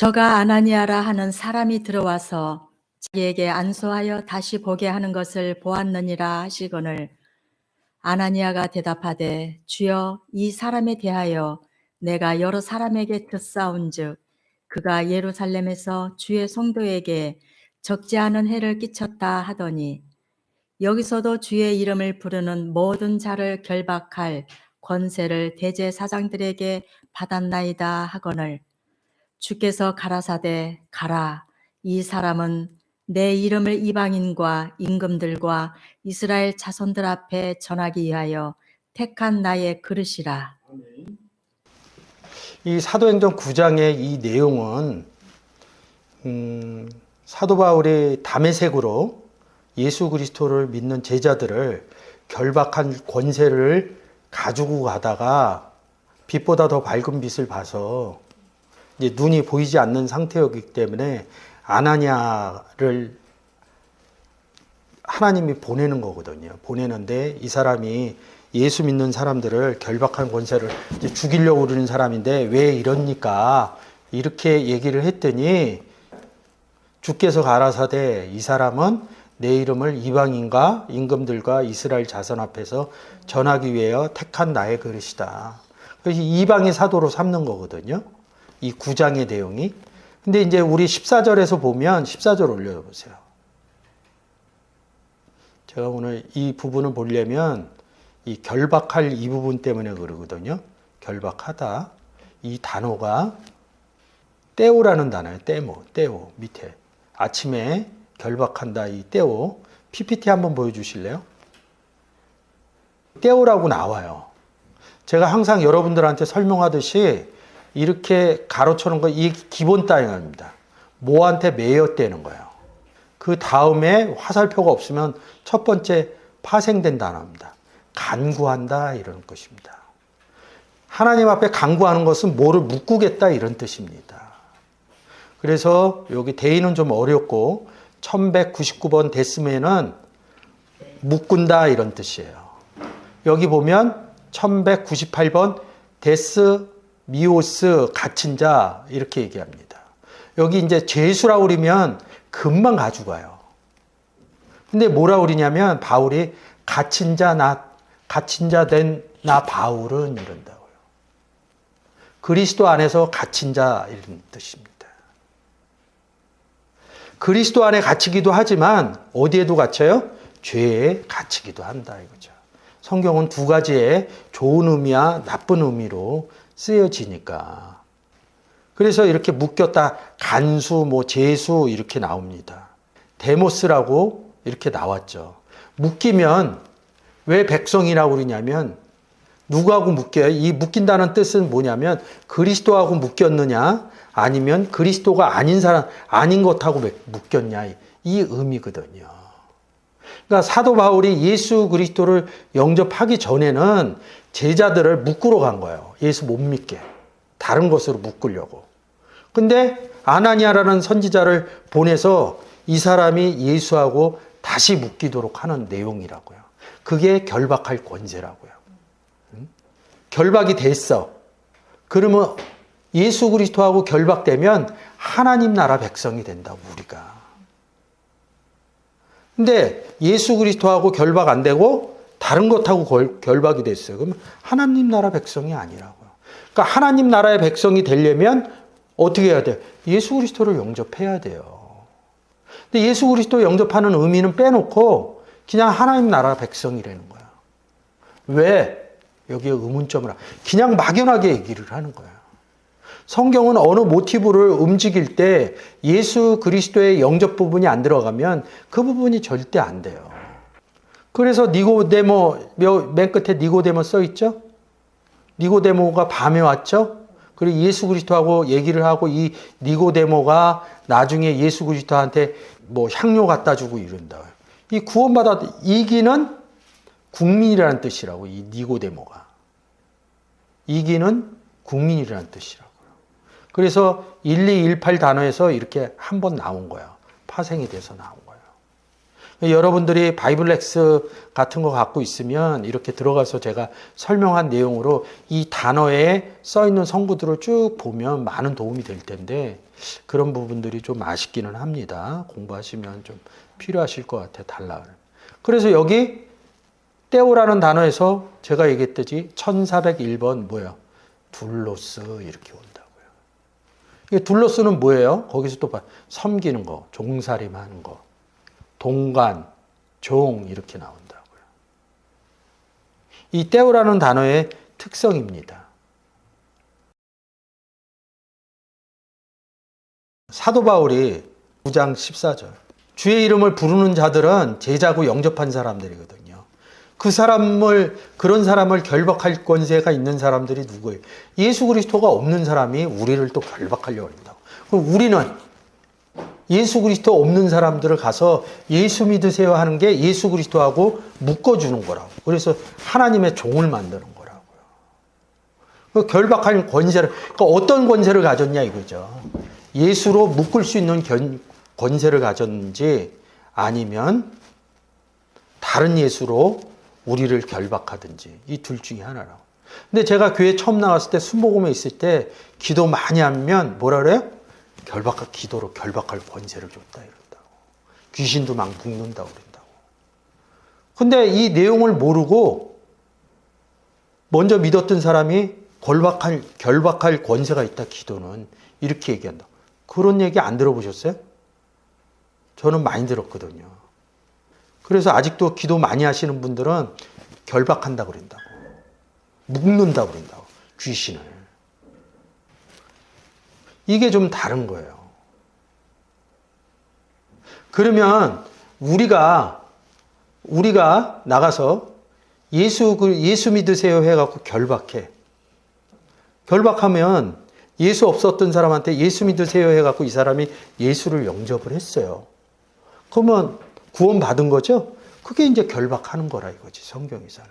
저가 아나니아라 하는 사람이 들어와서 자기에게 안수하여 다시 보게 하는 것을 보았느니라 하시거늘, 아나니아가 대답하되 주여, 이 사람에 대하여 내가 여러 사람에게 듣사온즉 그가 예루살렘에서 주의 성도에게 적지 않은 해를 끼쳤다 하더니, 여기서도 주의 이름을 부르는 모든 자를 결박할 권세를 대제사장들에게 받았나이다 하거늘, 주께서 가라사대 가라, 이 사람은 내 이름을 이방인과 임금들과 이스라엘 자손들 앞에 전하기 위하여 택한 나의 그릇이라. 이 사도행전 9장의 이 내용은 사도 바울이 다메섹으로 예수 그리스도를 믿는 제자들을 결박한 권세를 가지고 가다가 빛보다 더 밝은 빛을 봐서 이제 눈이 보이지 않는 상태였기 때문에 아나니아를 하나님이 보내는 거거든요. 보내는데 이 사람이 예수 믿는 사람들을 결박한 권세를 이제 죽이려고 그러는 사람인데 왜 이럽니까? 이렇게 얘기를 했더니 주께서 가라사대 이 사람은 내 이름을 이방인과 임금들과 이스라엘 자손 앞에서 전하기 위하여 택한 나의 그릇이다. 그래서 이방의 사도로 삼는 거거든요. 이 9장의 내용이. 근데 이제 우리 14절에서 보면 14절 올려보세요. 제가 오늘 이 부분을 보려면 이 결박할 이 부분 때문에 그러거든요. 결박하다. 이 단어가 떼오라는 단어예요. 떼오 밑에. 아침에 결박한다. 이 떼오. PPT 한번 보여주실래요? 떼오라고 나와요. 제가 항상 여러분들한테 설명하듯이 이렇게 가로쳐놓은 거, 이 기본 단어입니다. 뭐한테 매여 떼는 거예요. 그 다음에 화살표가 없으면 첫 번째 파생된 단어입니다. 간구한다 이런 것입니다. 하나님 앞에 간구하는 것은 뭐를 묵구겠다 이런 뜻입니다. 그래서 여기 대의는 좀 어렵고 1199번 데스메는 묵군다 이런 뜻이에요. 여기 보면 1198번 데스 미오스 갇힌 자 이렇게 얘기합니다. 여기 이제 죄수라고 그러면 금방 가져가요. 근데 뭐라고 그러냐면 바울이 갇힌 자 된 나 바울은 이런다고요. 그리스도 안에서 갇힌 자 이런 뜻입니다. 그리스도 안에 갇히기도 하지만 어디에도 갇혀요? 죄에 갇히기도 한다 이거죠. 성경은 두 가지의 좋은 의미와 나쁜 의미로 쓰여지니까. 그래서 이렇게 묶였다. 간수, 제수 이렇게 나옵니다. 데모스라고 이렇게 나왔죠. 묶이면 왜 백성이라고 그러냐면 누구하고 묶여요? 이 묶인다는 뜻은 뭐냐면 그리스도하고 묶였느냐 아니면 그리스도가 아닌 사람, 아닌 것하고 묶였냐 이 의미거든요. 그러니까 사도 바울이 예수 그리스도를 영접하기 전에는 제자들을 묶으러 간 거예요. 예수 못 믿게. 다른 것으로 묶으려고. 근데 아나니아라는 선지자를 보내서 이 사람이 예수하고 다시 묶이도록 하는 내용이라고요. 그게 결박할 권세라고요. 결박이 됐어. 그러면 예수 그리스도하고 결박되면 하나님 나라 백성이 된다고 우리가. 근데 예수 그리스도하고 결박 안 되고 다른 것하고 결박이 됐어요. 그러면 하나님 나라 백성이 아니라고요. 그러니까 하나님 나라의 백성이 되려면 어떻게 해야 돼요? 예수 그리스도를 영접해야 돼요. 근데 예수 그리스도 영접하는 의미는 빼놓고 그냥 하나님 나라 백성이라는 거야. 왜? 여기에 의문점을 그냥 막연하게 얘기를 하는 거야. 성경은 어느 모티브를 움직일 때 예수 그리스도의 영접 부분이 안 들어가면 그 부분이 절대 안 돼요. 그래서 니고데모, 맨 끝에 니고데모 써 있죠? 니고데모가 밤에 왔죠? 그리고 예수 그리스도하고 얘기를 하고 이 니고데모가 나중에 예수 그리스도한테 향료 갖다 주고 이런다. 이 구원받아 이기는 국민이라는 뜻이라고, 이 니고데모가. 이기는 국민이라는 뜻이라고요. 그래서 1218 단어에서 이렇게 한 번 나온 거예요. 파생이 돼서 나온 거예요. 여러분들이 바이블렉스 같은 거 갖고 있으면 이렇게 들어가서 제가 설명한 내용으로 이 단어에 써 있는 성구들을 쭉 보면 많은 도움이 될 텐데 그런 부분들이 좀 아쉽기는 합니다. 공부하시면 좀 필요하실 것 같아요. 달라. 그래서 여기 떼오라는 단어에서 제가 얘기했듯이 1401번 뭐예요? 둘로스 이렇게 온다고요. 이게 둘로스는 뭐예요? 거기서 또 봐. 섬기는 거, 종살임 하는 거. 동관, 종 이렇게 나온다고요. 이 떼오라는 단어의 특성입니다. 사도 바울이 9장 14절 주의 이름을 부르는 자들은 제자고 영접한 사람들이거든요. 그런 사람을 결박할 권세가 있는 사람들이 누구예요? 예수 그리스도가 없는 사람이 우리를 또 결박하려고 한다고. 그럼 우리는 예수 그리스도 없는 사람들을 가서 예수 믿으세요 하는 게 예수 그리스도하고 묶어주는 거라고. 그래서 하나님의 종을 만드는 거라고요. 그 결박할 권세를, 그러니까 어떤 권세를 가졌냐 이거죠. 예수로 묶을 수 있는 권세를 가졌는지 아니면 다른 예수로 우리를 결박하든지 이 둘 중에 하나라고. 근데 제가 교회 처음 나왔을 때 순복음에 있을 때 기도 많이 하면 뭐라 그래요? 기도로 결박할 권세를 줬다 이런다고. 귀신도 막 묶는다고 그런다고. 근데 이 내용을 모르고 먼저 믿었던 사람이 결박할 권세가 있다 기도는 이렇게 얘기한다. 그런 얘기 안 들어보셨어요? 저는 많이 들었거든요. 그래서 아직도 기도 많이 하시는 분들은 결박한다고 그런다고. 묶는다고 그런다고. 귀신을. 이게 좀 다른 거예요. 그러면 우리가 나가서 예수 믿으세요 해갖고 결박해. 결박하면 예수 없었던 사람한테 예수 믿으세요 해갖고 이 사람이 예수를 영접을 했어요. 그러면 구원 받은 거죠? 그게 이제 결박하는 거라 이거지, 성경이잖아.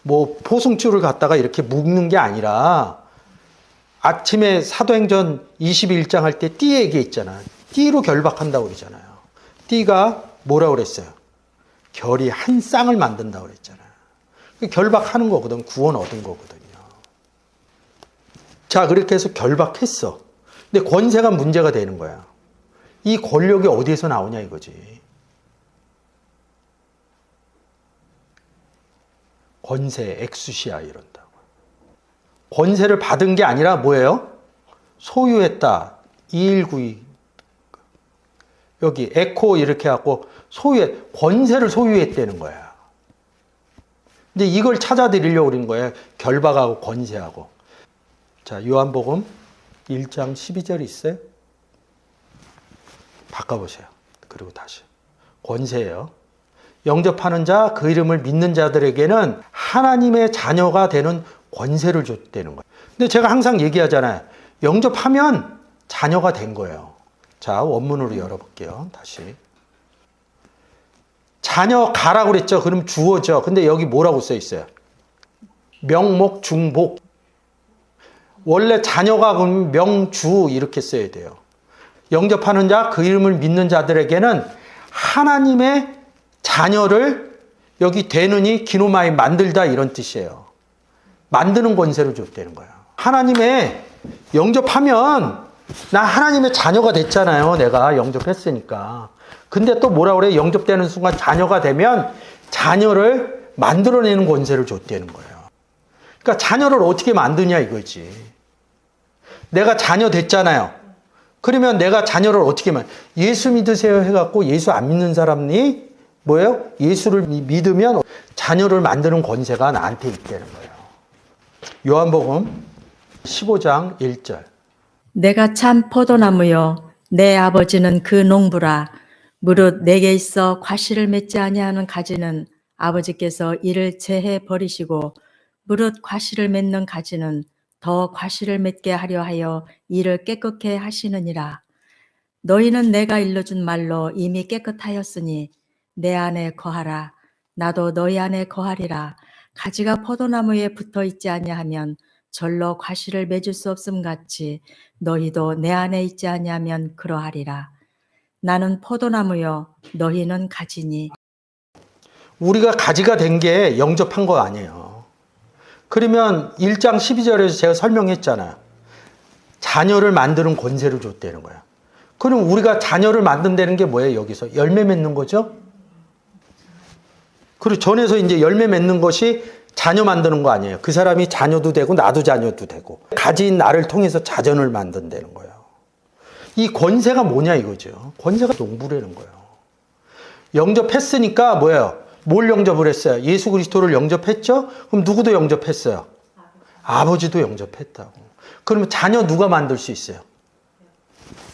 뭐, 포승줄을 갖다가 이렇게 묶는 게 아니라, 아침에 사도행전 21장 할 때 띠 얘기했잖아. 띠로 결박한다고 그러잖아요. 띠가 뭐라고 그랬어요? 결이 한 쌍을 만든다고 그랬잖아요. 결박하는 거거든. 구원 얻은 거거든요. 자, 그렇게 해서 결박했어. 근데 권세가 문제가 되는 거야. 이 권력이 어디에서 나오냐 이거지. 권세, 엑수시아 이런다고. 권세를 받은 게 아니라 뭐예요? 소유했다. 2192. 여기 에코 이렇게 하고 권세를 소유했다는 거야. 근데 이걸 찾아드리려고 그런 거예요. 결박하고 권세하고. 자, 요한복음 1장 12절 있어요? 바꿔보세요. 그리고 다시. 권세예요. 영접하는 자, 그 이름을 믿는 자들에게는 하나님의 자녀가 되는 권세를 줬다는 거예요. 근데 제가 항상 얘기하잖아요. 영접하면 자녀가 된 거예요. 자, 원문으로 열어볼게요. 다시. 자녀 가라고 그랬죠. 그럼 주어죠. 근데 여기 뭐라고 써 있어요? 명목, 중복. 원래 자녀가 그러면 명주 이렇게 써야 돼요. 영접하는 자, 그 이름을 믿는 자들에게는 하나님의 자녀를 여기 되느니 기노마이 만들다 이런 뜻이에요. 만드는 권세를 줬다는 거예요. 하나님의 영접하면 나 하나님의 자녀가 됐잖아요. 내가 영접했으니까. 근데 또 뭐라 그래? 영접되는 순간 자녀가 되면 자녀를 만들어내는 권세를 줬다는 거예요. 그러니까 자녀를 어떻게 만드냐 이거지. 내가 자녀 됐잖아요. 그러면 내가 자녀를 어떻게 예수 믿으세요 해갖고 예수 안 믿는 사람이 뭐예요? 예수를 믿으면 자녀를 만드는 권세가 나한테 있다는 거예요. 요한복음 15장 1절. 내가 참 포도나무요 내 아버지는 그 농부라. 무릇 내게 있어 과실을 맺지 아니하는 가지는 아버지께서 이를 제해 버리시고 무릇 과실을 맺는 가지는 더 과실을 맺게 하려 하여 이를 깨끗게 하시느니라. 너희는 내가 일러준 말로 이미 깨끗하였으니 내 안에 거하라. 나도 너희 안에 거하리라. 가지가 포도나무에 붙어 있지 아니하면 절로 과실을 맺을 수 없음 같이 너희도 내 안에 있지 아니하면 그러하리라. 나는 포도나무요 너희는 가지니. 우리가 가지가 된 게 영접한 거 아니에요. 그러면 1장 12절에서 제가 설명했잖아요. 자녀를 만드는 권세를 줬다는 거야. 그럼 우리가 자녀를 만든다는 게 뭐예요? 여기서 열매 맺는 거죠? 그리고 전에서 이제 열매 맺는 것이 자녀 만드는 거 아니에요. 그 사람이 자녀도 되고 나도 자녀도 되고 가진 나를 통해서 자전을 만든다는 거예요. 이 권세가 뭐냐 이거죠. 권세가 농부라는 거예요. 영접했으니까 뭐예요? 뭘 영접을 했어요? 예수 그리스도를 영접했죠? 그럼 누구도 영접했어요? 아버지도 영접했다고. 그러면 자녀 누가 만들 수 있어요?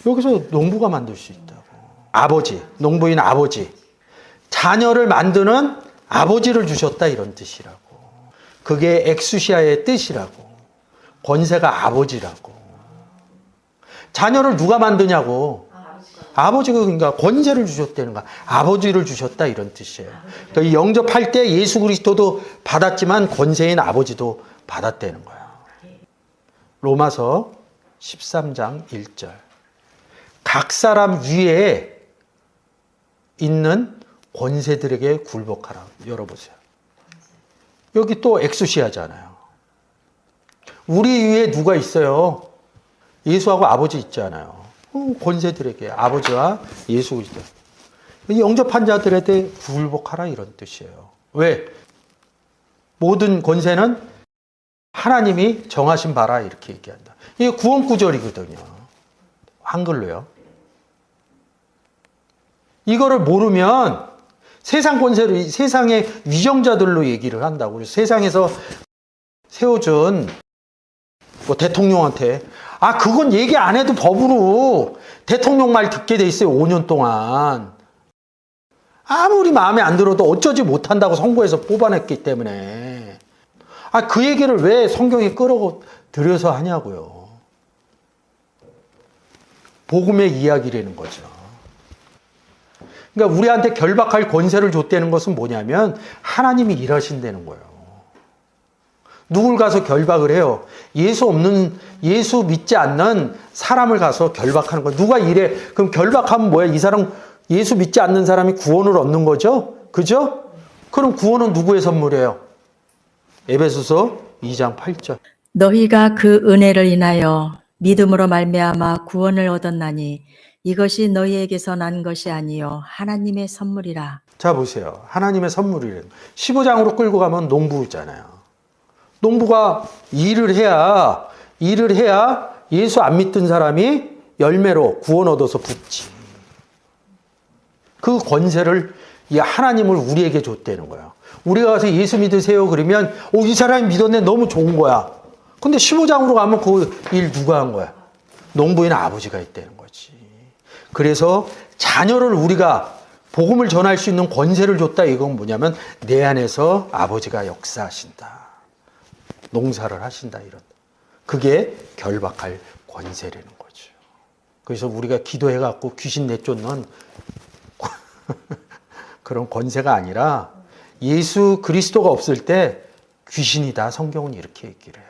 여기서 농부가 만들 수 있다고. 아버지, 농부인 아버지. 자녀를 만드는 아버지를 주셨다 이런 뜻이라고. 그게 엑수시아의 뜻이라고. 권세가 아버지라고. 자녀를 누가 만드냐고. 아버지가 그러니까 권세를 주셨다는 거야. 아버지를 주셨다 이런 뜻이에요. 그러니까 이 영접할 때 예수 그리스도도 받았지만 권세인 아버지도 받았다는 거야. 로마서 13장 1절. 각 사람 위에 있는 권세들에게 굴복하라. 열어보세요. 여기 또 엑수시아잖아요. 우리 위에 누가 있어요? 예수하고 아버지 있잖아요. 권세들에게 아버지와 예수 그리스도. 영접한 자들에게 굴복하라 이런 뜻이에요. 왜? 모든 권세는 하나님이 정하신 바라 이렇게 얘기한다. 이게 구원 구절이거든요. 한글로요. 이거를 모르면 세상 권세를 세상의 위정자들로 얘기를 한다고. 그래서 세상에서 세워준 뭐 대통령한테 그건 얘기 안 해도 법으로 대통령 말 듣게 돼 있어요. 5년 동안. 아무리 마음에 안 들어도 어쩌지 못한다고 선거에서 뽑아냈기 때문에. 그 얘기를 왜 성경에 끌어들여서 하냐고요. 복음의 이야기라는 거죠. 그러니까 우리한테 결박할 권세를 줬다는 것은 뭐냐면 하나님이 일하신다는 거예요. 누굴 가서 결박을 해요? 예수 믿지 않는 사람을 가서 결박하는 거예요. 누가 이래? 그럼 결박하면 뭐야? 이 사람 예수 믿지 않는 사람이 구원을 얻는 거죠? 그죠? 그럼 구원은 누구의 선물이에요? 에베소서 2장 8절. 너희가 그 은혜를 인하여 믿음으로 말미암아 구원을 얻었나니 이것이 너희에게서 난 것이 아니요 하나님의 선물이라. 자 보세요. 하나님의 선물이래요. 15장으로 끌고 가면 농부잖아요. 농부가 일을 해야 예수 안 믿던 사람이 열매로 구원 얻어서 붙지. 그 권세를 이 하나님을 우리에게 줬다는 거예요. 우리가 가서 예수 믿으세요 그러면 이 사람이 믿었네 너무 좋은 거야. 근데 15장으로 가면 그 일 누가 한 거야? 농부인 아버지가 있다는 거지. 그래서 자녀를 우리가 복음을 전할 수 있는 권세를 줬다. 이건 뭐냐면 내 안에서 아버지가 역사하신다. 농사를 하신다. 이런. 그게 결박할 권세라는 거죠. 그래서 우리가 기도해갖고 귀신 내쫓는 그런 권세가 아니라 예수 그리스도가 없을 때 귀신이다. 성경은 이렇게 얘기를 해요.